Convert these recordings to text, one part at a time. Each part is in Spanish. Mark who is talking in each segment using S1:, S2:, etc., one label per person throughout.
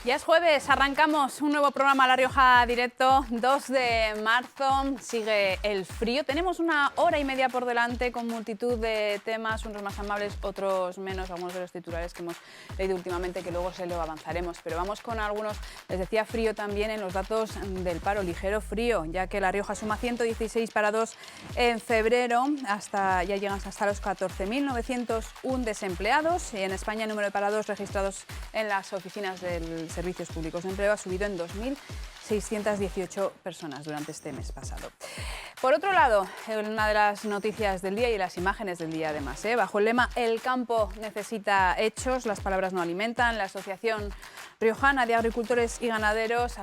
S1: Ya es jueves, arrancamos un nuevo programa La Rioja Directo, 2 de marzo, sigue el frío. Tenemos una hora y media por delante con multitud de temas, unos más amables, otros menos, algunos de los titulares que hemos leído últimamente que luego se lo avanzaremos. Pero vamos con algunos, les decía frío también en los datos del paro, ligero frío, ya que La Rioja suma 116 parados en febrero, ya llegan hasta los 14.901 desempleados y en España el número de parados registrados en las oficinas del Servicios Públicos de Empleo ha subido en 2.618 personas durante este mes pasado. Por otro lado, una de las noticias del día y las imágenes del día además, bajo el lema "El campo necesita hechos, las palabras no alimentan", la Asociación Riojana de Agricultores y Ganaderos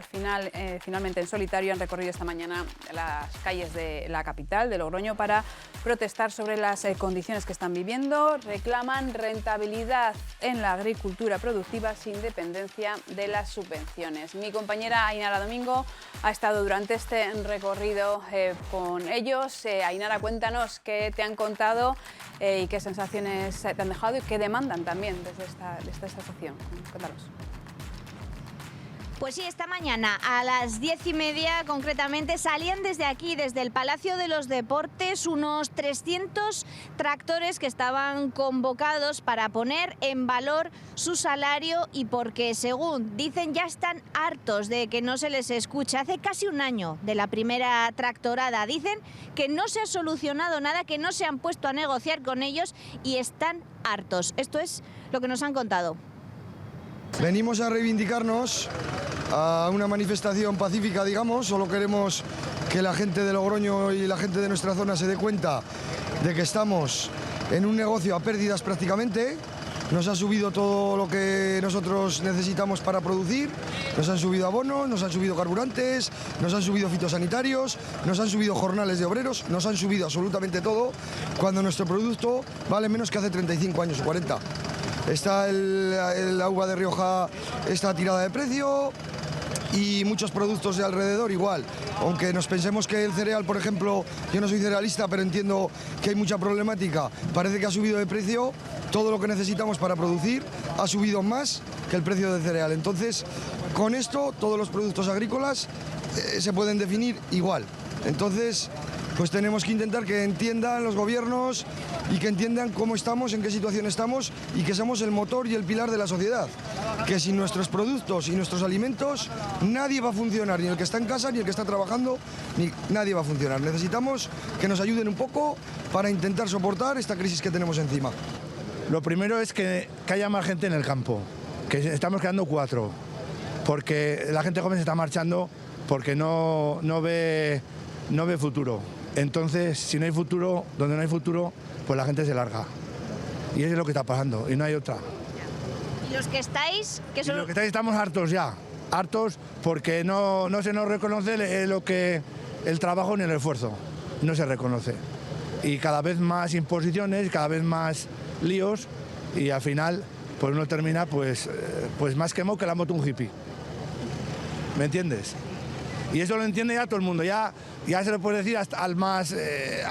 S1: finalmente en solitario han recorrido esta mañana las calles de la capital, de Logroño, para protestar sobre las condiciones que están viviendo. Reclaman rentabilidad en la agricultura productiva sin dependencia de las subvenciones. Mi compañera Ainara Domingo ha estado durante este recorrido con ellos. Ainara, cuéntanos qué te han contado y qué sensaciones te han dejado y qué demandan también desde esta asociación. Cuéntanos.
S2: Pues sí, esta mañana a las 10:30 concretamente salían desde aquí, desde el Palacio de los Deportes, unos 300 tractores que estaban convocados para poner en valor su salario y porque, según dicen, ya están hartos de que no se les escuche. Hace casi un año de la primera tractorada. Dicen que no se ha solucionado nada, que no se han puesto a negociar con ellos y están hartos. Esto es lo que nos han contado.
S3: Venimos a reivindicarnos a una manifestación pacífica, digamos. Solo queremos que la gente de Logroño y la gente de nuestra zona se dé cuenta de que estamos en un negocio a pérdidas prácticamente. Nos ha subido todo lo que nosotros necesitamos para producir, nos han subido abonos, nos han subido carburantes, nos han subido fitosanitarios, nos han subido jornales de obreros, nos han subido absolutamente todo, cuando nuestro producto vale menos que hace 35 años o 40. Está el uva de Rioja, está tirada de precio y muchos productos de alrededor igual. Aunque nos pensemos que el cereal, por ejemplo, yo no soy cerealista, pero entiendo que hay mucha problemática, parece que ha subido de precio, todo lo que necesitamos para producir ha subido más que el precio del cereal. Entonces, con esto, todos los productos agrícolas se pueden definir igual. Entonces, pues tenemos que intentar que entiendan los gobiernos y que entiendan cómo estamos, en qué situación estamos y que somos el motor y el pilar de la sociedad. Que sin nuestros productos y nuestros alimentos nadie va a funcionar, ni el que está en casa, ni el que está trabajando, ni nadie va a funcionar. Necesitamos que nos ayuden un poco para intentar soportar esta crisis que tenemos encima.
S4: Lo primero es que haya más gente en el campo, que estamos quedando 4, porque la gente joven se está marchando porque no ve futuro. Entonces, si no hay futuro, donde no hay futuro, pues la gente se larga. Y eso es lo que está pasando, y no hay otra.
S2: ¿Y los que estáis?
S4: Estamos hartos ya, hartos porque no se nos reconoce el trabajo ni el esfuerzo, no se reconoce. Y cada vez más imposiciones, cada vez más líos, y al final pues uno termina pues más quemado que la moto un hippie. ¿Me entiendes? Y eso lo entiende ya todo el mundo, ya se lo puedes decir hasta al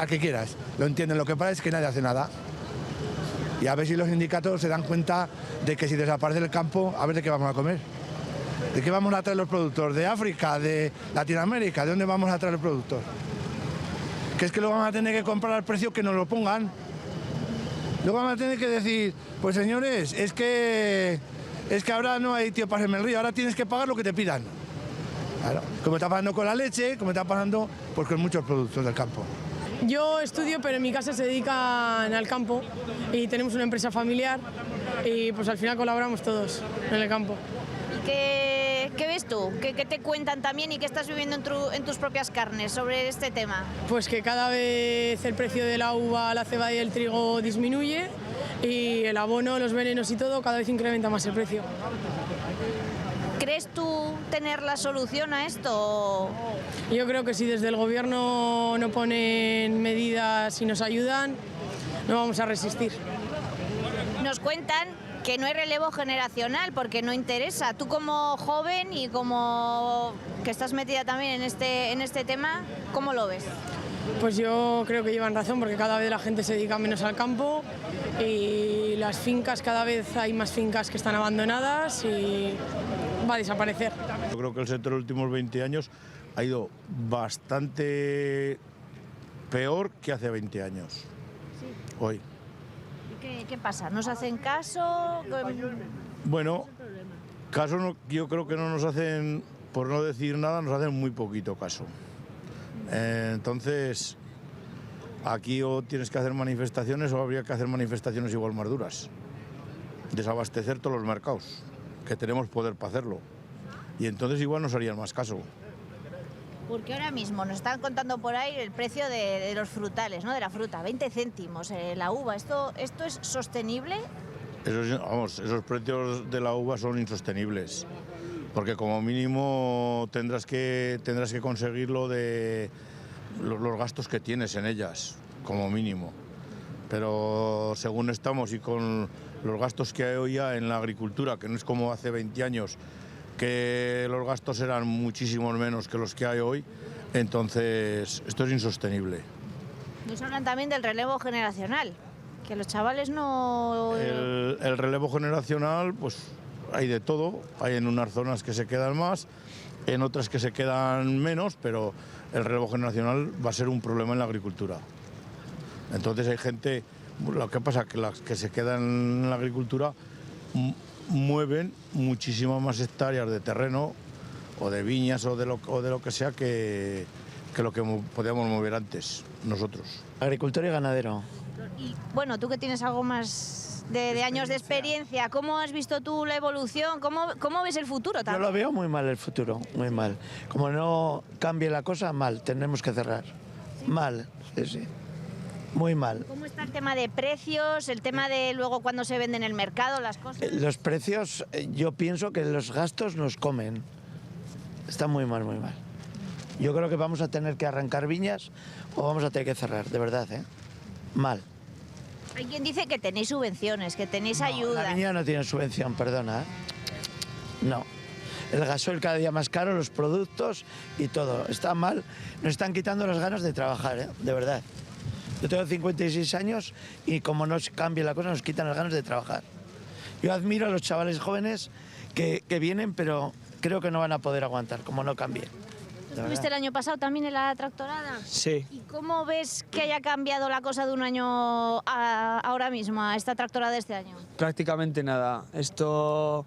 S4: que quieras, lo entienden. Lo que pasa es que nadie hace nada. Y a ver si los sindicatos se dan cuenta de que si desaparece el campo, a ver de qué vamos a comer. ¿De qué vamos a traer los productos? ¿De África? ¿De Latinoamérica? ¿De dónde vamos a traer los productos? Que es que lo vamos a tener que comprar al precio que nos lo pongan. Luego vamos a tener que decir, pues señores, es que ahora no hay tío para en el río, ahora tienes que pagar lo que te pidan. Claro, como está pasando con la leche, como está pasando pues con muchos productos del campo.
S5: Yo estudio, pero en mi casa se dedican al campo y tenemos una empresa familiar y pues al final colaboramos todos en el campo.
S2: ¿Y qué ves tú? ¿Qué te cuentan también y qué estás viviendo en tus propias carnes sobre este tema?
S5: Pues que cada vez el precio de la uva, la cebada y el trigo disminuye y el abono, los venenos y todo cada vez incrementa más el precio.
S2: ¿Crees tú tener la solución a esto?
S5: Yo creo que si desde el gobierno no ponen medidas y nos ayudan, no vamos a resistir.
S2: Nos cuentan que no hay relevo generacional porque no interesa. Tú como joven y como que estás metida también en este tema, ¿cómo lo ves?
S5: Pues yo creo que llevan razón porque cada vez la gente se dedica menos al campo y las fincas, cada vez hay más fincas que están abandonadas y va a desaparecer.
S4: Yo creo que el sector en los últimos 20 años ha ido bastante peor que hace 20 años. Hoy.
S2: ¿Qué pasa? ¿Nos hacen caso?
S4: Bueno, caso yo creo que no nos hacen, por no decir nada, nos hacen muy poquito caso. Entonces, aquí o tienes que hacer manifestaciones o habría que hacer manifestaciones igual más duras. Desabastecer todos los mercados, que tenemos poder para hacerlo. Y entonces igual nos harían más caso.
S2: Porque ahora mismo nos están contando por ahí el precio de los frutales, ¿no? De la fruta, 20 céntimos, la uva. ¿Esto es sostenible?
S4: Esos precios de la uva son insostenibles, porque como mínimo tendrás que conseguirlo de los gastos que tienes en ellas, como mínimo. Pero según estamos y con los gastos que hay hoy ya en la agricultura, que no es como hace 20 años, que los gastos eran muchísimos menos que los que hay hoy, entonces esto es insostenible.
S2: Nos hablan también del relevo generacional, que los chavales no...
S4: El relevo generacional, pues hay de todo, hay en unas zonas que se quedan más, en otras que se quedan menos, pero el relevo generacional va a ser un problema en la agricultura. Entonces hay gente, lo que pasa es que las que se quedan en la agricultura mueven muchísimas más hectáreas de terreno o de viñas o de lo que sea que lo que podíamos mover antes nosotros.
S6: Agricultor y ganadero.
S2: Y bueno, tú que tienes algo más de años de experiencia, ¿cómo has visto tú la evolución? ¿Cómo ves el futuro
S6: Yo
S2: también?
S6: lo veo muy mal el futuro, muy mal. Como no cambie la cosa, mal, tendremos que cerrar. Mal, sí. Muy mal.
S2: ¿Cómo está el tema de precios, el tema de luego cuando se vende en el mercado las cosas?
S6: Los precios, yo pienso que los gastos nos comen. Está muy mal, muy mal. Yo creo que vamos a tener que arrancar viñas o vamos a tener que cerrar, de verdad, ¿eh? Mal.
S2: Hay quien dice que tenéis subvenciones, que tenéis ayuda.
S6: La viña no tiene subvención, perdona, ¿eh? No. El gasoil cada día más caro, los productos y todo. Está mal. Nos están quitando las ganas de trabajar, ¿eh? De verdad. Yo tengo 56 años y como no cambie la cosa nos quitan las ganas de trabajar. Yo admiro a los chavales jóvenes que vienen, pero creo que no van a poder aguantar, como no cambie.
S2: ¿Tú estuviste el año pasado también en la tractorada?
S7: Sí.
S2: ¿Y cómo ves que haya cambiado la cosa de un año a ahora mismo, a esta tractorada de este año?
S7: Prácticamente nada. Esto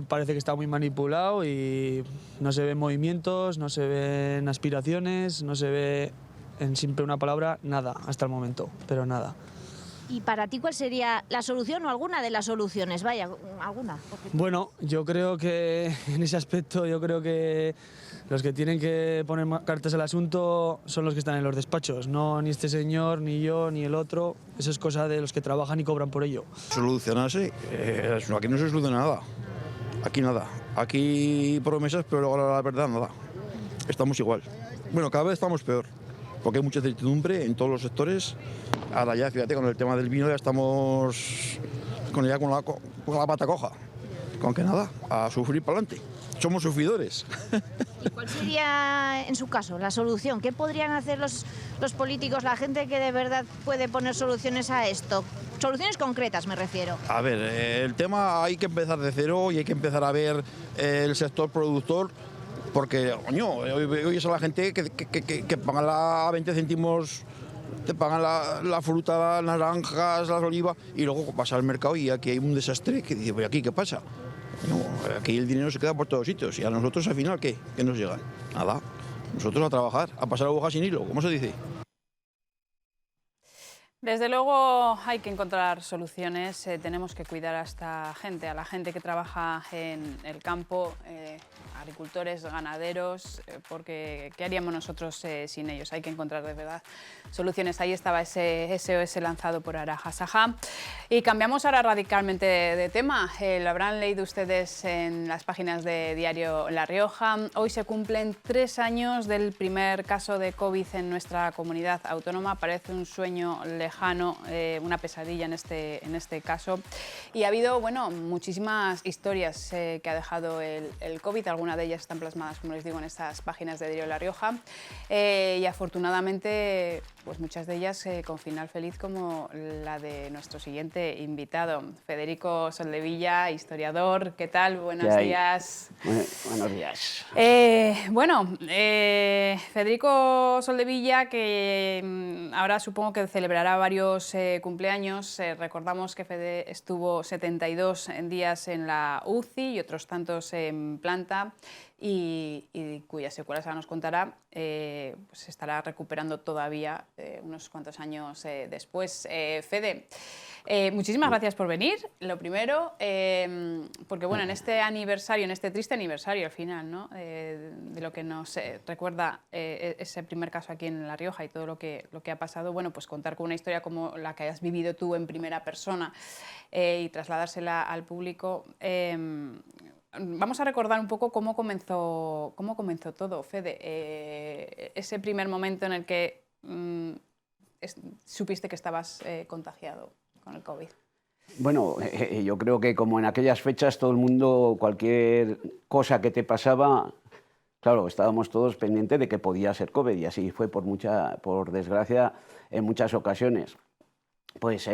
S7: parece que está muy manipulado y no se ven movimientos, no se ven aspiraciones, no se ve, en simple una palabra, nada hasta el momento, pero nada.
S2: ¿Y para ti cuál sería la solución o alguna de las soluciones? Vaya, alguna.
S7: Bueno, yo creo que en ese aspecto, yo creo que los que tienen que poner cartas al asunto son los que están en los despachos, no ni este señor, ni yo, ni el otro. Eso es cosa de los que trabajan y cobran por ello.
S8: Solucionarse, aquí no se soluciona nada. Aquí nada. Aquí promesas, pero luego la verdad nada. Estamos igual. Bueno, cada vez estamos peor, porque hay mucha incertidumbre en todos los sectores. Ahora ya, fíjate, con el tema del vino ya estamos con la pata coja. Con que nada, a sufrir para adelante. Somos sufridores.
S2: ¿Y cuál sería, en su caso, la solución? ¿Qué podrían hacer los políticos, la gente que de verdad puede poner soluciones a esto? Soluciones concretas, me refiero.
S8: A ver, el tema hay que empezar de cero y hay que empezar a ver el sector productor, porque, coño, hoy es a la gente que pagan a 20 céntimos, te pagan la fruta, las naranjas, las olivas, y luego vas al mercado y aquí hay un desastre que dice, ¿aquí qué pasa? No, aquí el dinero se queda por todos sitios y a nosotros al final, ¿qué nos llegan? Nada, nosotros a trabajar, a pasar agujas sin hilo, ¿cómo se dice?
S1: Desde luego hay que encontrar soluciones, tenemos que cuidar a esta gente, a la gente que trabaja en el campo, agricultores, ganaderos, porque ¿qué haríamos nosotros sin ellos? Hay que encontrar de verdad soluciones. Ahí estaba ese SOS lanzado por Araja Sajá. Y cambiamos ahora radicalmente de tema. Lo habrán leído ustedes en las páginas de Diario La Rioja. Hoy se cumplen 3 años del primer caso de COVID en nuestra comunidad autónoma. Parece un sueño lejano, una pesadilla en este caso. Y ha habido, bueno, muchísimas historias que ha dejado el COVID. Algunas de ellas están plasmadas, como les digo, en estas páginas de Diario La Rioja. Y afortunadamente, pues muchas de ellas con final feliz, como la de nuestro siguiente invitado, Federico Soldevilla, historiador. ¿Qué tal? Buenos días.
S9: Buenos días.
S1: Federico Soldevilla, que ahora supongo que celebrará varios cumpleaños. Recordamos que Fede estuvo 72 días en la UCI y otros tantos en planta, y cuyas secuelas ahora nos contará, pues se estará recuperando todavía unos cuantos años después. Fede, muchísimas gracias por venir, lo primero, porque bueno, en este aniversario, en este triste aniversario al final, ¿no? De lo que nos recuerda ese primer caso aquí en La Rioja y todo lo que ha pasado, bueno, pues contar con una historia como la que hayas vivido tú en primera persona y trasladársela al público. Vamos a recordar un poco cómo comenzó todo, Fede. Ese primer momento en el que supiste que estabas contagiado con el COVID.
S9: Bueno, yo creo que como en aquellas fechas todo el mundo, cualquier cosa que te pasaba, claro, estábamos todos pendientes de que podía ser COVID, y así fue por desgracia en muchas ocasiones. Pues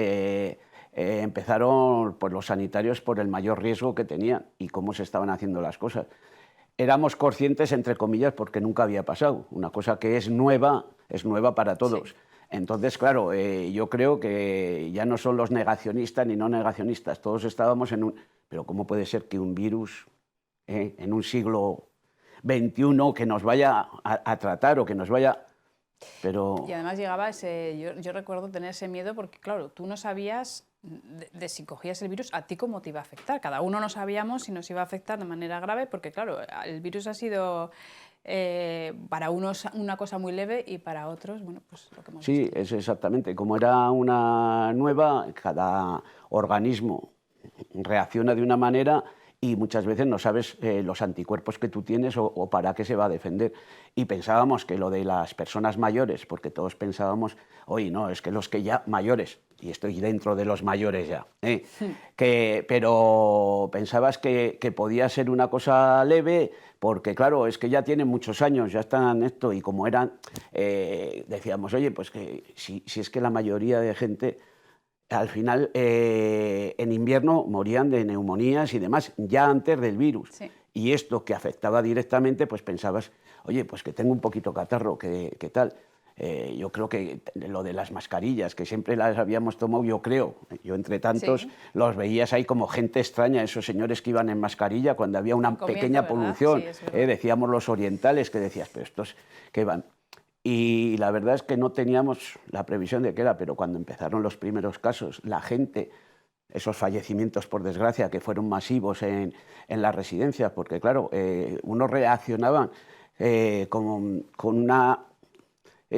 S9: empezaron pues, los sanitarios por el mayor riesgo que tenían y cómo se estaban haciendo las cosas. Éramos conscientes, entre comillas, porque nunca había pasado. Una cosa que es nueva para todos. Sí. Entonces, claro, yo creo que ya no son los negacionistas ni no negacionistas, todos estábamos en un... Pero ¿cómo puede ser que un virus en un siglo XXI que nos vaya a tratar o que nos vaya... Pero...
S1: Y además llegaba ese... Yo recuerdo tener ese miedo porque, claro, tú no sabías de si cogías el virus, a ti cómo te iba a afectar. Cada uno no sabíamos si nos iba a afectar de manera grave porque, claro, el virus ha sido... para unos una cosa muy leve y para otros, bueno, pues lo que hemos visto.
S9: Sí, es exactamente. Como era una nueva, cada organismo reacciona de una manera y muchas veces no sabes los anticuerpos que tú tienes o para qué se va a defender. Y pensábamos que lo de las personas mayores, porque todos pensábamos, oye, no, es que los que ya mayores, y estoy dentro de los mayores ya, pero pensabas que podía ser una cosa leve, porque claro, es que ya tienen muchos años, ya están esto, y como eran, decíamos, oye, pues que si es que la mayoría de gente... Al final, en invierno morían de neumonías y demás, ya antes del virus. Sí. Y esto que afectaba directamente, pues pensabas, oye, pues que tengo un poquito catarro, ¿qué tal? Yo creo que lo de las mascarillas, que siempre las habíamos tomado, yo entre tantos, sí, los veías ahí como gente extraña, esos señores que iban en mascarilla cuando había una pequeña polución. Sí, decíamos los orientales, que decías, pero estos que van... Y la verdad es que no teníamos la previsión de qué era, pero cuando empezaron los primeros casos, la gente, esos fallecimientos por desgracia que fueron masivos en las residencias, porque claro, unos reaccionaban con una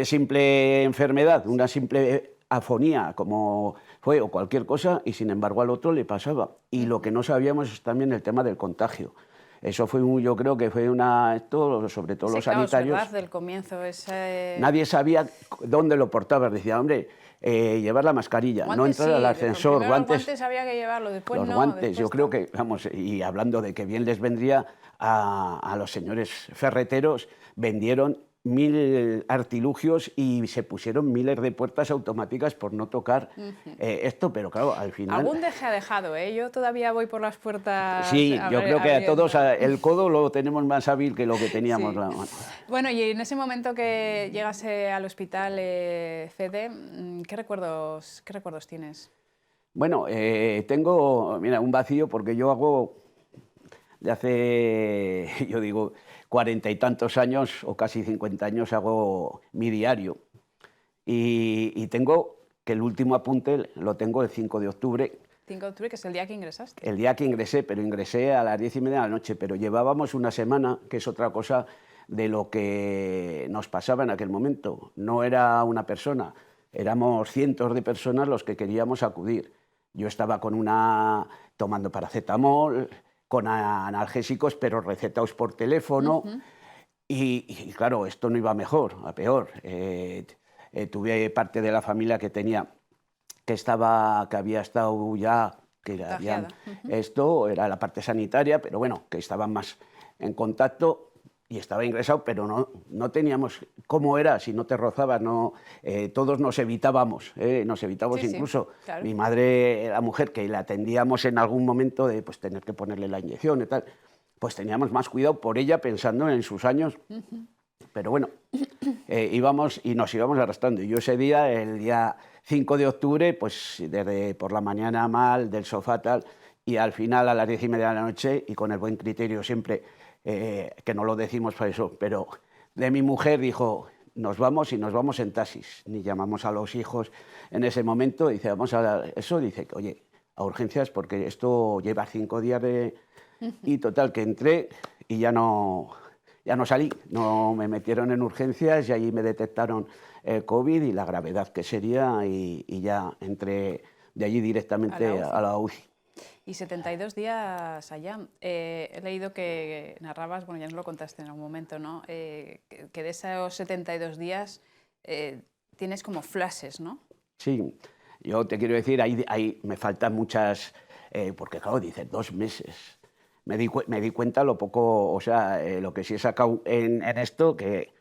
S9: simple enfermedad, una simple afonía, como fue, o cualquier cosa, y sin embargo al otro le pasaba. Y lo que no sabíamos es también el tema del contagio. Eso fue, yo creo que fue esto, sobre todo sí, los sanitarios.
S1: Es verdad, del comienzo.
S9: Nadie sabía dónde lo portabas. Decía, hombre, llevar la mascarilla, guantes, no entrar al ascensor.
S1: Los guantes había que llevarlo, después
S9: los
S1: no.
S9: Guantes,
S1: después
S9: yo creo que, vamos, y hablando de que bien les vendría a los señores ferreteros, vendieron 1000 artilugios y se pusieron miles de puertas automáticas por no tocar esto, pero claro, al final...
S1: Algún deje ha dejado, ¿eh? Yo todavía voy por las puertas...
S9: Sí, yo creo que a todos el codo lo tenemos más hábil que lo que teníamos
S1: sí.
S9: la mano.
S1: Bueno, y en ese momento que llegas al hospital, Fede, ¿qué recuerdos tienes?
S9: Bueno, tengo, mira, un vacío porque yo hago, de hace, yo digo... 40 y tantos años, o casi 50 años, hago mi diario. Y tengo que el último apunte lo tengo el 5 de octubre.
S1: 5 de octubre, que es el día que ingresaste.
S9: El día que ingresé, pero ingresé a las 10:30 de la noche. Pero llevábamos una semana, que es otra cosa de lo que nos pasaba en aquel momento. No era una persona, éramos cientos de personas los que queríamos acudir. Yo estaba tomando paracetamol, con analgésicos, pero recetados por teléfono, y claro, esto no iba mejor, a peor. Tuve parte de la familia que había estado ya, esto era la parte sanitaria, pero bueno, que estaban más en contacto y estaba ingresado, pero no teníamos cómo era, si no te rozabas, todos nos evitábamos
S1: Sí,
S9: incluso.
S1: claro.
S9: Mi madre era mujer que la atendíamos en algún momento de pues, tener que ponerle la inyección y tal, pues teníamos más cuidado por ella pensando en sus años. Pero bueno, íbamos y nos íbamos arrastrando. Y yo ese día, el día 5 de octubre, pues desde por la mañana mal, del sofá tal, y al final a las 10:30 de la noche, y con el buen criterio siempre, que no lo decimos para eso, pero de mi mujer dijo, nos vamos y nos vamos en taxis. Ni llamamos a los hijos en ese momento, dice, vamos a eso, dice, oye, a urgencias porque esto lleva 5 días de... Y total, que entré y ya no salí, no me metieron en urgencias y allí me detectaron el COVID y la gravedad que sería y ya entré de allí directamente a la UCI.
S1: Y 72 días allá. He leído que narrabas, bueno, ya nos lo contaste en algún momento, ¿no? Que de esos 72 días tienes como flashes, ¿no?
S9: Sí, yo te quiero decir, ahí me faltan muchas, porque claro, dices 2 meses. Me di cuenta lo poco, o sea, lo que sí he sacado en esto, que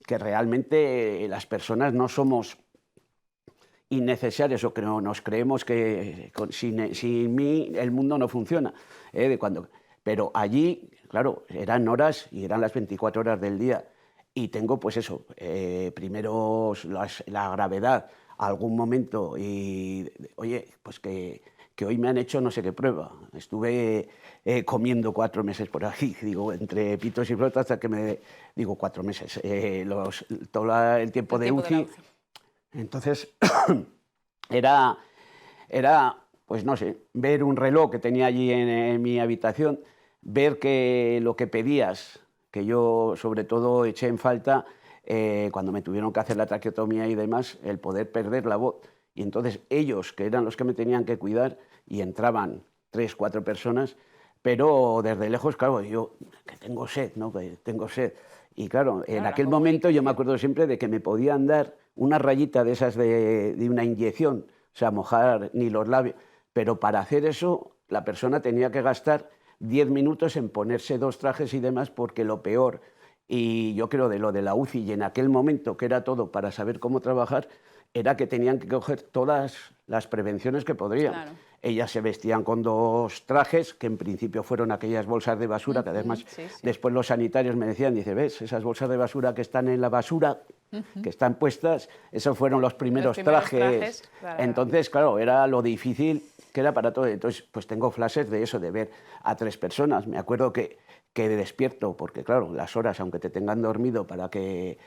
S9: realmente las personas no somos innecesarias o que nos creemos que sin mí el mundo no funciona. Pero allí, claro, eran horas y eran las 24 horas del día. Y tengo, pues eso, primero la gravedad, algún momento, y oye, pues que hoy me han hecho no sé qué prueba. Estuve comiendo 4 meses por aquí, digo, entre pitos y flotas, hasta que digo 4 meses, todo el tiempo de UCI. Entonces, era, pues no sé, ver un reloj que tenía allí en mi habitación, ver que lo que pedías, que yo sobre todo eché en falta, cuando me tuvieron que hacer la traqueotomía y demás, el poder perder la voz. Y entonces ellos, que eran los que me tenían que cuidar, y entraban 3, 4 personas, pero desde lejos, claro, yo que tengo sed, ¿no? Que tengo sed. Y claro, en aquel momento yo me acuerdo siempre de que me podían dar una rayita de esas de una inyección, o sea, mojar ni los labios, pero para hacer eso la persona tenía que gastar 10 minutos en ponerse 2 trajes y demás, porque lo peor, y yo creo de lo de la UCI, y en aquel momento que era todo para saber cómo trabajar, era que tenían que coger todas las prevenciones que podrían. Claro. Ellas se vestían con 2 trajes, que en principio fueron aquellas bolsas de basura, que además después los sanitarios me decían, dice, ¿ves? Esas bolsas de basura que están en la basura, que están puestas, esos fueron los primeros trajes. Claro. Entonces, claro, era lo difícil que era para todo. Entonces, pues tengo flashes de eso, de ver a 3 personas. Me acuerdo que despierto, porque claro, las horas, aunque te tengan dormido para que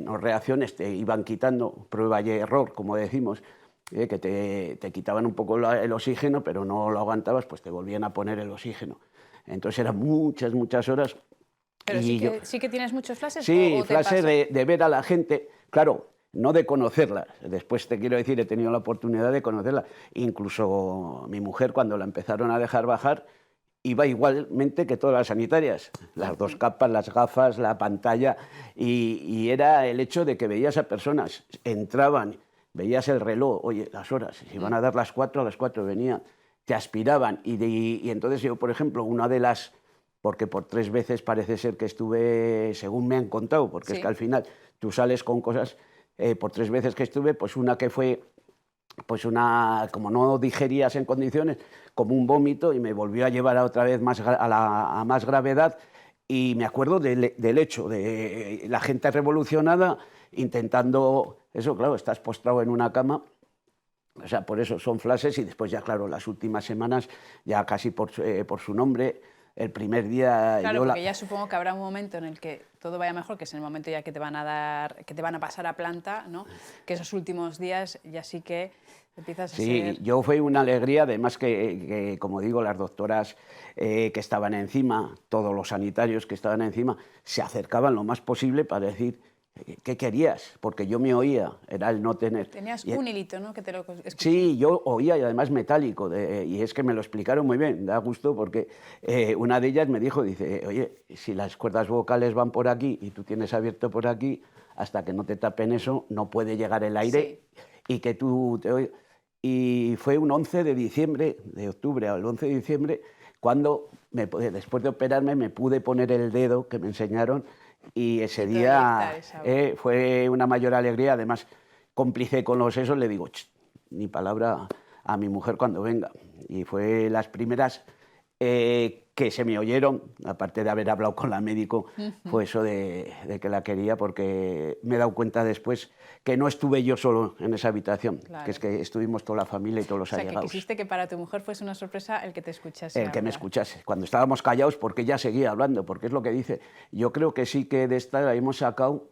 S9: no reacciones, te iban quitando, prueba y error, como decimos, que te quitaban un poco el oxígeno, pero no lo aguantabas, pues te volvían a poner el oxígeno. Entonces eran muchas, muchas horas.
S1: ¿Pero sí que tienes muchos flashes?
S9: Sí, flashes de ver a la gente, claro, no de conocerla. Después te quiero decir, he tenido la oportunidad de conocerla. Incluso mi mujer, cuando la empezaron a dejar bajar, iba igualmente que todas las sanitarias, las 2 capas, las gafas, la pantalla, y era el hecho de que veías a personas, entraban, veías el reloj, oye, las horas, si van a dar las 4, a las 4 venían, te aspiraban, y entonces yo, por ejemplo, una de las, porque por 3 veces parece ser que estuve, según me han contado, porque es que al final tú sales con cosas, por 3 veces que estuve, pues una que fue, pues como no digerías en condiciones, como un vómito, y me volvió a llevar otra vez a más gravedad, y me acuerdo del hecho de la gente revolucionada intentando, eso claro, estás postrado en una cama, o sea, por eso son flashes, y después ya claro, las últimas semanas, ya casi por su nombre, el primer día...
S1: Claro, porque ya supongo que habrá un momento en el que todo vaya mejor, que es en el momento ya que te van a pasar a planta, ¿no? Que esos últimos días ya sí que empiezas a ser...
S9: Sí, yo fue una alegría, además que, como digo, las doctoras que estaban encima, todos los sanitarios que estaban encima, se acercaban lo más posible para decir... ¿Qué querías? Porque yo me oía, era el no tener...
S1: Tenías un hilito, ¿no? Que te lo escuché.
S9: Sí, yo oía, y además metálico, y es que me lo explicaron muy bien, da gusto, porque una de ellas me dijo, dice, oye, si las cuerdas vocales van por aquí y tú tienes abierto por aquí, hasta que no te tapen eso, no puede llegar el aire y que tú te oigas. Y fue un 11 de diciembre, de octubre al 11 de diciembre, cuando después de operarme me pude poner el dedo que me enseñaron y ese día fue una mayor alegría. Además, cómplice con los esos, le digo, ni palabra a mi mujer cuando venga. Y fue las primeras que se me oyeron, aparte de haber hablado con la médico, fue eso de que la quería, porque me he dado cuenta después que no estuve yo solo en esa habitación, que es que estuvimos toda la familia y todos los allegados.
S1: O sea, que quisiste que para tu mujer fuese una sorpresa el que te escuchase
S9: El que me escuchase, cuando estábamos callados, porque ella seguía hablando, porque es lo que dice. Yo creo que sí que de esta hemos sacado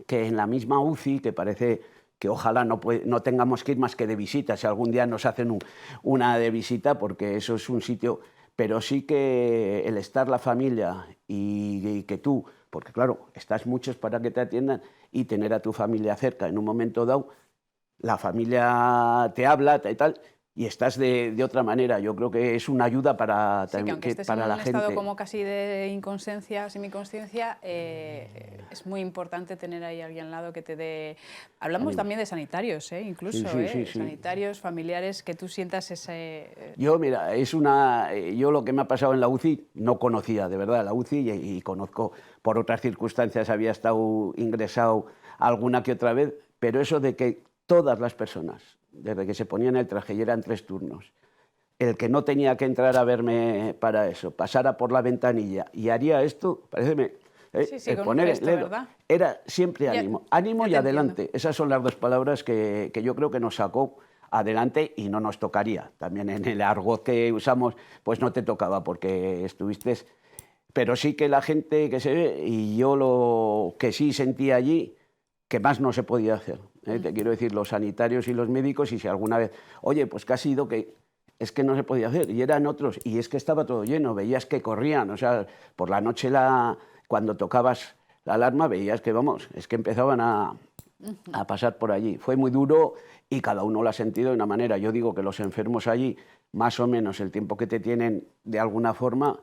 S9: que en la misma UCI, que parece que ojalá no tengamos que ir más que de visita, si algún día nos hacen una de visita, porque eso es un sitio, pero sí que el estar la familia y que tú, porque claro, estás muchos para que te atiendan, y tener a tu familia cerca en un momento dado, la familia te habla y tal, y estás de otra manera. Yo creo que es una ayuda para,
S1: sí, que aunque estés
S9: para
S1: en
S9: la
S1: un
S9: gente.
S1: estado como casi de inconsciencia, semiconsciencia, es muy importante tener ahí alguien al lado que te dé... Hablamos también de sanitarios, incluso,
S9: sí.
S1: sanitarios, familiares, que tú sientas ese...
S9: Yo, mira, yo lo que me ha pasado en la UCI, no conocía de verdad la UCI y conozco, por otras circunstancias había estado ingresado alguna que otra vez, pero eso de que todas las personas, desde que se ponían el traje y eran 3 turnos, el que no tenía que entrar a verme para eso, pasara por la ventanilla y haría esto, paréceme,
S1: sí, con
S9: poner
S1: un gesto,
S9: el dedo,
S1: ¿verdad?
S9: era siempre ánimo, ánimo y
S1: te
S9: adelante.
S1: entiendo.
S9: Esas son las 2 palabras que yo creo que nos sacó adelante y no nos tocaría. También en el argot que usamos, pues no te tocaba porque estuviste... Pero sí que la gente que se ve, y yo lo que sí sentí allí, que más no se podía hacer. Te quiero decir, los sanitarios y los médicos, y si alguna vez, oye, pues que ha sido que es que no se podía hacer, y eran otros, y es que estaba todo lleno, veías que corrían, o sea, por la noche cuando tocabas la alarma veías que, vamos, es que empezaban a pasar por allí. Fue muy duro y cada uno lo ha sentido de una manera. Yo digo que los enfermos allí, más o menos el tiempo que te tienen de alguna forma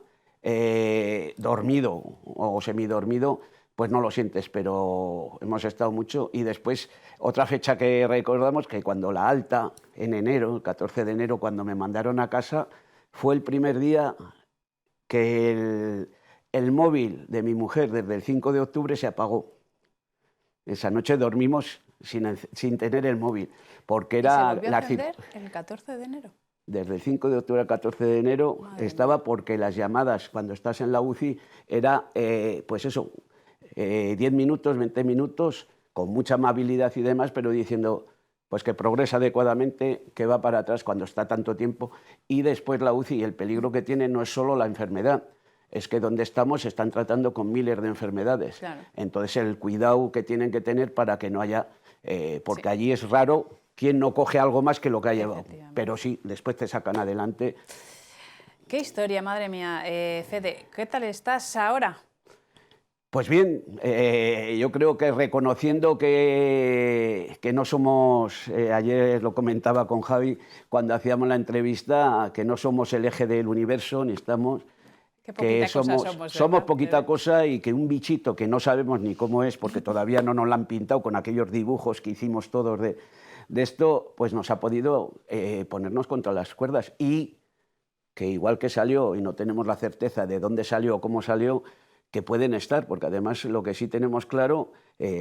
S9: dormido o semidormido, pues no lo sientes, pero hemos estado mucho. Y después, otra fecha que recordamos, que cuando la alta, en enero, el 14 de enero, cuando me mandaron a casa, fue el primer día que el móvil de mi mujer desde el 5 de octubre se apagó. Esa noche dormimos sin tener el móvil, porque era...
S1: ¿Y se volvió a encender el 14 de enero?
S9: Desde el 5 de octubre al 14 de enero estaba, porque las llamadas cuando estás en la UCI era, pues eso, 10 minutos, 20 minutos, con mucha amabilidad y demás, pero diciendo pues que progresa adecuadamente, que va para atrás cuando está tanto tiempo. Y después la UCI, el peligro que tiene no es solo la enfermedad, es que donde estamos se están tratando con miles de enfermedades. Claro. Entonces el cuidado que tienen que tener para que no haya, porque allí es raro quien no coge algo más que lo que ha llevado, pero sí, después te sacan adelante.
S1: Qué historia, madre mía. Fede, ¿qué tal estás ahora?
S9: Pues bien, yo creo que reconociendo que no somos, ayer lo comentaba con Javi cuando hacíamos la entrevista, que no somos el eje del universo, ni estamos... que somos poquita cosa, y que un bichito que no sabemos ni cómo es, porque todavía no nos lo han pintado con aquellos dibujos que hicimos todos de esto, pues nos ha podido ponernos contra las cuerdas, y que igual que salió y no tenemos la certeza de dónde salió o cómo salió, que pueden estar, porque además lo que sí tenemos claro,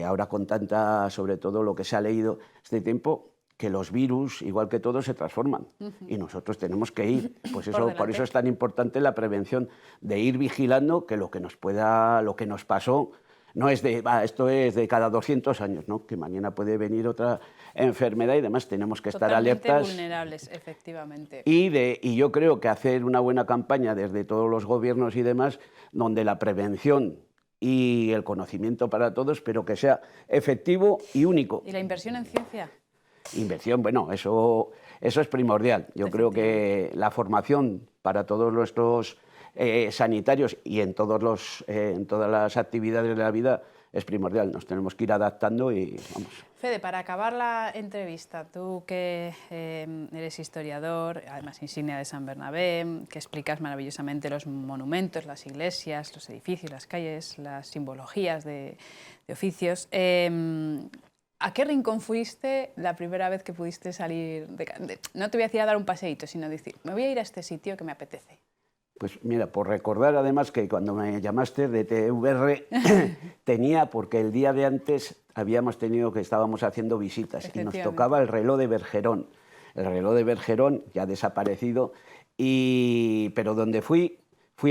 S9: ahora con tanta, sobre todo lo que se ha leído este tiempo, que los virus, igual que todos, se transforman. Y nosotros tenemos que ir, pues eso, por eso es tan importante la prevención, de ir vigilando que lo que nos pasó, no es esto es de cada 200 años, ¿no? Que mañana puede venir otra enfermedad y demás, tenemos que estar alertas.
S1: Vulnerables, efectivamente.
S9: Y yo creo que hacer una buena campaña desde todos los gobiernos y demás, donde la prevención y el conocimiento para todos, pero que sea efectivo y único.
S1: ¿Y la inversión en ciencia?
S9: Inversión, bueno, eso es primordial. Yo creo que la formación para todos nuestros sanitarios y en todas las actividades de la vida es primordial. Nos tenemos que ir adaptando y vamos.
S1: Fede, para acabar la entrevista, tú que eres historiador, además insignia de San Bernabé, que explicas maravillosamente los monumentos, las iglesias, los edificios, las calles, las simbologías de oficios, ¿a qué rincón fuiste la primera vez que pudiste salir? No te voy a decir a dar un paseíto, sino decir, me voy a ir a este sitio que me apetece.
S9: Pues mira, por recordar además que cuando me llamaste de TVR tenía, porque el día de antes estábamos haciendo visitas y nos tocaba el reloj de Bergerón. El reloj de Bergerón ya ha desaparecido, pero donde fui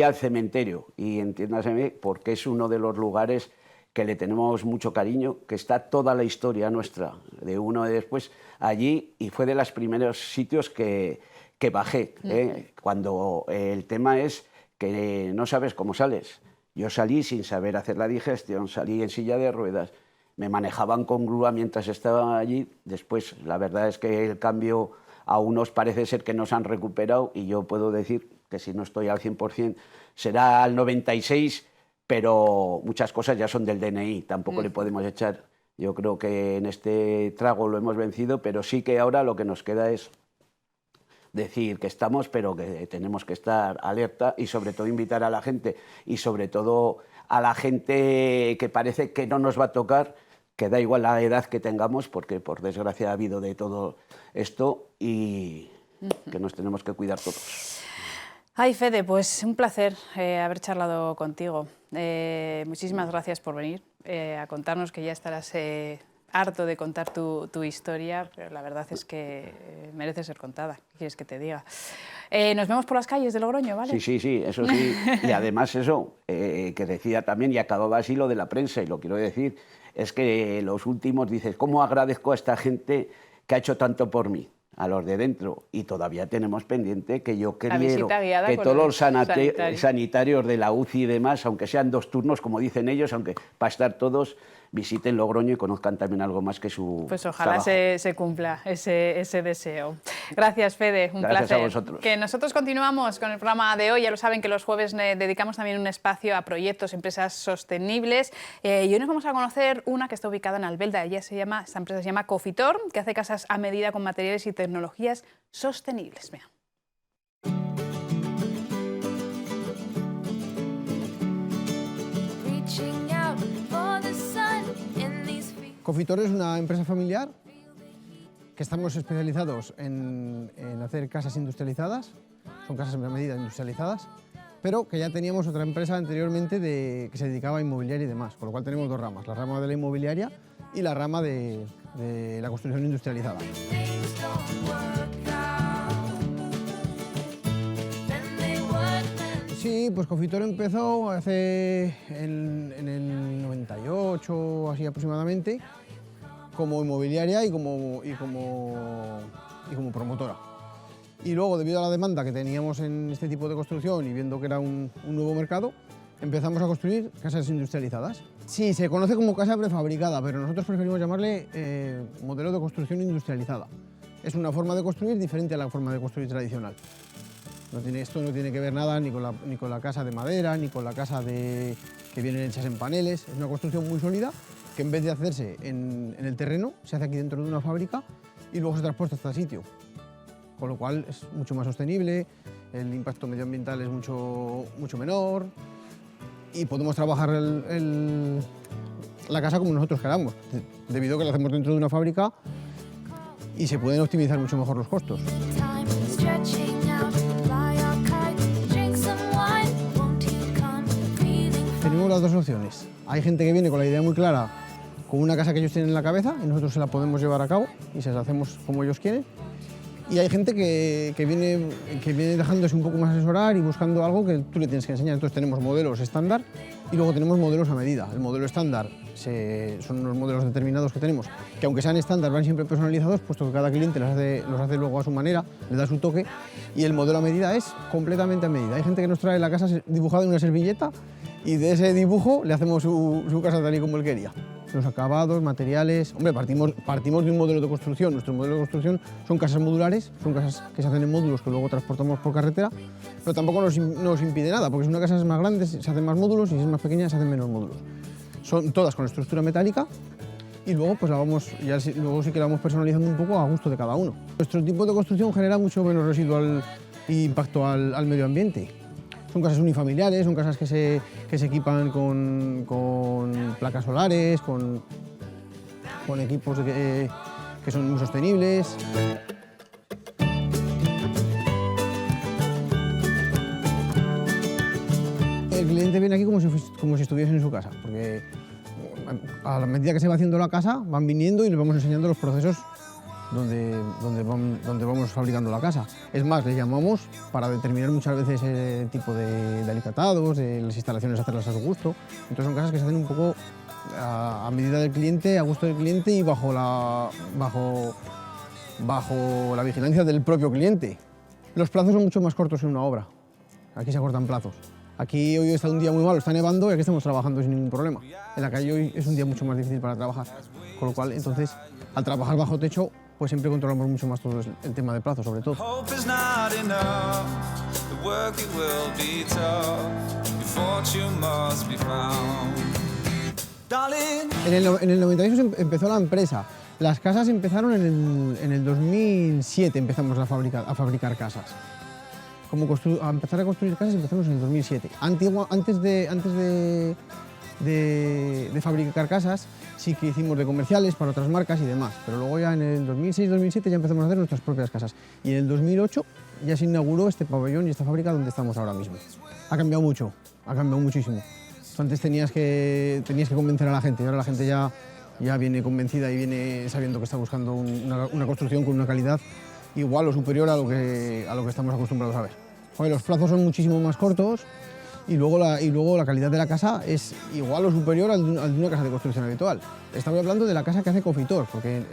S9: al cementerio, y entiéndaseme, porque es uno de los lugares que le tenemos mucho cariño, que está toda la historia nuestra, de uno y después, allí, y fue de los primeros sitios que bajé, cuando el tema es que no sabes cómo sales. Yo salí sin saber hacer la digestión, salí en silla de ruedas, me manejaban con grúa mientras estaba allí. Después, la verdad es que el cambio a unos parece ser que nos han recuperado, y yo puedo decir que si no estoy al 100% será al 96%, pero muchas cosas ya son del DNI, tampoco le podemos echar. Yo creo que en este trago lo hemos vencido, pero sí que ahora lo que nos queda es decir que estamos, pero que tenemos que estar alerta, y sobre todo invitar a la gente, y sobre todo a la gente que parece que no nos va a tocar, que da igual la edad que tengamos, porque por desgracia ha habido de todo esto, y que nos tenemos que cuidar todos.
S1: Ay, Fede, pues un placer haber charlado contigo. Muchísimas gracias por venir a contarnos, que ya estarás harto de contar tu historia, pero la verdad es que merece ser contada. ¿Qué quieres que te diga? Nos vemos por las calles de Logroño, ¿vale?
S9: Sí, eso sí. Y además eso, que decía también, y acababa así lo de la prensa, y lo quiero decir, es que los últimos dices, ¿cómo agradezco a esta gente que ha hecho tanto por mí? A los de dentro, y todavía tenemos pendiente que yo quiero que todos los sanitarios de la UCI y demás, aunque sean 2 turnos, como dicen ellos, aunque para estar todos, visiten Logroño y conozcan también algo más que su
S1: Pues ojalá se cumpla ese deseo. Gracias, Fede, un
S9: Gracias
S1: placer.
S9: A vosotros.
S1: Que nosotros continuamos con el programa de hoy. Ya lo saben que los jueves dedicamos también un espacio a proyectos, empresas sostenibles. Y hoy nos vamos a conocer una que está ubicada en Albelda. Esta empresa se llama Cofitor, que hace casas a medida con materiales y tecnologías sostenibles. Vean.
S10: Cofitor es una empresa familiar que estamos especializados en hacer casas industrializadas, son casas a medida industrializadas, pero que ya teníamos otra empresa anteriormente que se dedicaba a inmobiliaria y demás, con lo cual tenemos 2 ramas, la rama de la inmobiliaria y la rama de la construcción industrializada. Sí, pues Cofitor empezó en el 98, así aproximadamente, como inmobiliaria y como promotora. Y luego, debido a la demanda que teníamos en este tipo de construcción y viendo que era un nuevo mercado, empezamos a construir casas industrializadas. Sí, se conoce como casa prefabricada, pero nosotros preferimos llamarle modelo de construcción industrializada. Es una forma de construir diferente a la forma de construir tradicional. Esto no tiene que ver nada ni con la casa de madera, ni con la casa que vienen hechas en paneles. Es una construcción muy sólida que, en vez de hacerse en el terreno, se hace aquí dentro de una fábrica y luego se transporta hasta el sitio. Con lo cual es mucho más sostenible, el impacto medioambiental es mucho menor y podemos trabajar la casa como nosotros queramos, debido a que la hacemos dentro de una fábrica y se pueden optimizar mucho mejor los costos. Tenemos las 2 opciones. Hay gente que viene con la idea muy clara, con una casa que ellos tienen en la cabeza, y nosotros se la podemos llevar a cabo y se la hacemos como ellos quieren. Y hay gente que viene dejándose un poco más asesorar y buscando algo que tú le tienes que enseñar. Entonces tenemos modelos estándar y luego tenemos modelos a medida. El modelo estándar son unos modelos determinados que tenemos, que aunque sean estándar van siempre personalizados, puesto que cada cliente los hace luego a su manera, le da su toque, y el modelo a medida es completamente a medida. Hay gente que nos trae la casa dibujada en una servilleta y de ese dibujo le hacemos su casa tal y como él quería. Los acabados, materiales... Hombre, partimos de un modelo de construcción. Nuestro modelo de construcción son casas modulares, son casas que se hacen en módulos que luego transportamos por carretera, pero tampoco nos impide nada, porque si una casa es más grande se hacen más módulos y si es más pequeña se hacen menos módulos. Son todas con estructura metálica y luego pues luego sí que la vamos personalizando un poco a gusto de cada uno. Nuestro tipo de construcción genera mucho menos residuo e impacto al medio ambiente. Son casas unifamiliares, son casas que se equipan con placas solares, con equipos que son muy sostenibles. cliente viene aquí como si estuviese en su casa, porque a la medida que se va haciendo la casa, van viniendo y les vamos enseñando los procesos donde vamos fabricando la casa. Es más, les llamamos para determinar muchas veces el tipo de alicatados, de las instalaciones, hacerlas a su gusto. Entonces son casas que se hacen un poco a medida del cliente, a gusto del cliente y bajo la vigilancia del propio cliente. Los plazos son mucho más cortos en una obra. Aquí se acortan plazos. Aquí hoy está un día muy malo, está nevando y aquí estamos trabajando sin ningún problema. En la calle hoy es un día mucho más difícil para trabajar, con lo cual, entonces, al trabajar bajo techo, pues siempre controlamos mucho más todo el tema de plazos, sobre todo. En el 98 empezó la empresa. Las casas empezaron en el 2007, empezamos a fabricar casas. A empezar a construir casas empezamos en el 2007. Antes de fabricar casas sí que hicimos de comerciales para otras marcas y demás, pero luego ya en el 2006-2007 ya empezamos a hacer nuestras propias casas y en el 2008 ya se inauguró este pabellón y esta fábrica donde estamos ahora mismo. Ha cambiado mucho, ha cambiado muchísimo. Antes tenías que convencer a la gente y ahora la gente ya viene convencida y viene sabiendo que está buscando una construcción con una calidad igual o superior a lo que estamos acostumbrados a ver. Joder, los plazos son muchísimo más cortos y luego la calidad de la casa es igual o superior al de una casa de construcción habitual. Estamos hablando de la casa que hace Cofitor, porque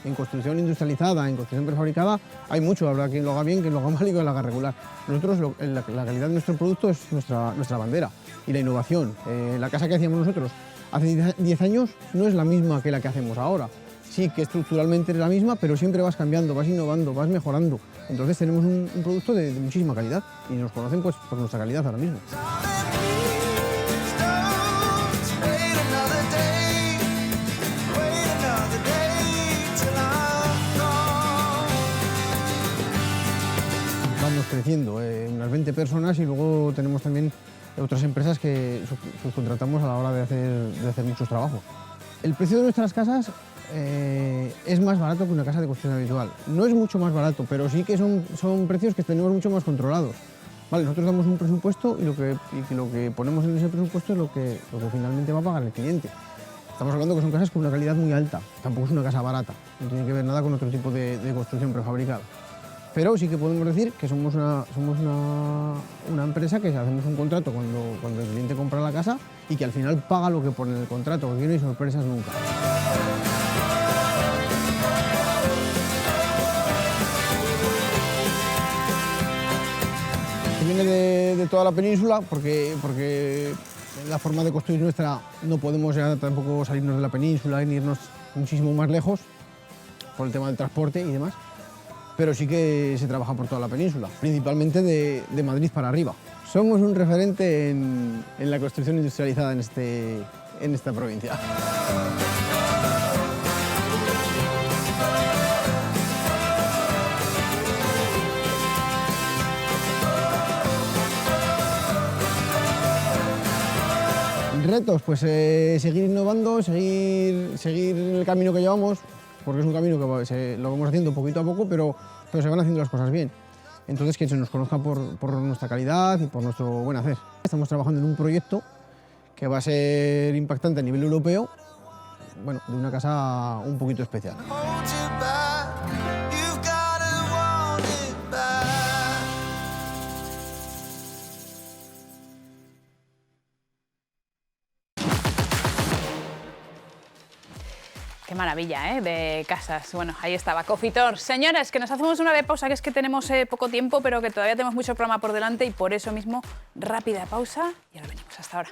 S10: en construcción industrializada, en construcción prefabricada, hay mucho, habrá quien lo haga bien, quien lo haga mal y quien lo haga regular. Nosotros, la calidad de nuestro producto es nuestra bandera y la innovación. La casa que hacíamos nosotros hace 10 años no es la misma que la que hacemos ahora. Sí que estructuralmente es la misma, pero siempre vas cambiando, vas innovando, vas mejorando. Entonces tenemos un producto de muchísima calidad y nos conocen pues, por nuestra calidad ahora mismo. Vamos creciendo, unas 20 personas y luego tenemos también otras empresas que subcontratamos a la hora de hacer muchos trabajos. El precio de nuestras casas es más barato que una casa de construcción habitual. No es mucho más barato, pero sí que son precios que tenemos mucho más controlados. Vale, nosotros damos un presupuesto y lo que ponemos en ese presupuesto es lo que finalmente va a pagar el cliente. Estamos hablando que son casas con una calidad muy alta, tampoco es una casa barata, no tiene que ver nada con otro tipo de construcción prefabricada. Pero sí que podemos decir que somos una empresa que hacemos un contrato cuando el cliente compra la casa y que al final paga lo que pone en el contrato, porque no hay sorpresas nunca. Viene de toda la península porque la forma de construir nuestra no podemos ya tampoco salirnos de la península ni irnos muchísimo más lejos por el tema del transporte y demás, pero sí que se trabaja por toda la península, principalmente de Madrid para arriba. Somos un referente en la construcción industrializada en esta provincia. Retos, pues seguir innovando, seguir el camino que llevamos, porque es un camino que lo vamos haciendo poquito a poco, pero se van haciendo las cosas bien. Entonces que se nos conozca por nuestra calidad y por nuestro buen hacer. Estamos trabajando en un proyecto que va a ser impactante a nivel europeo, bueno, de una casa un poquito especial.
S1: Qué maravilla, de casas. Bueno, ahí estaba, Cofitor. Señores, que nos hacemos una de pausa, que es que tenemos poco tiempo, pero que todavía tenemos mucho programa por delante y por eso mismo, rápida pausa y ahora venimos. Hasta ahora.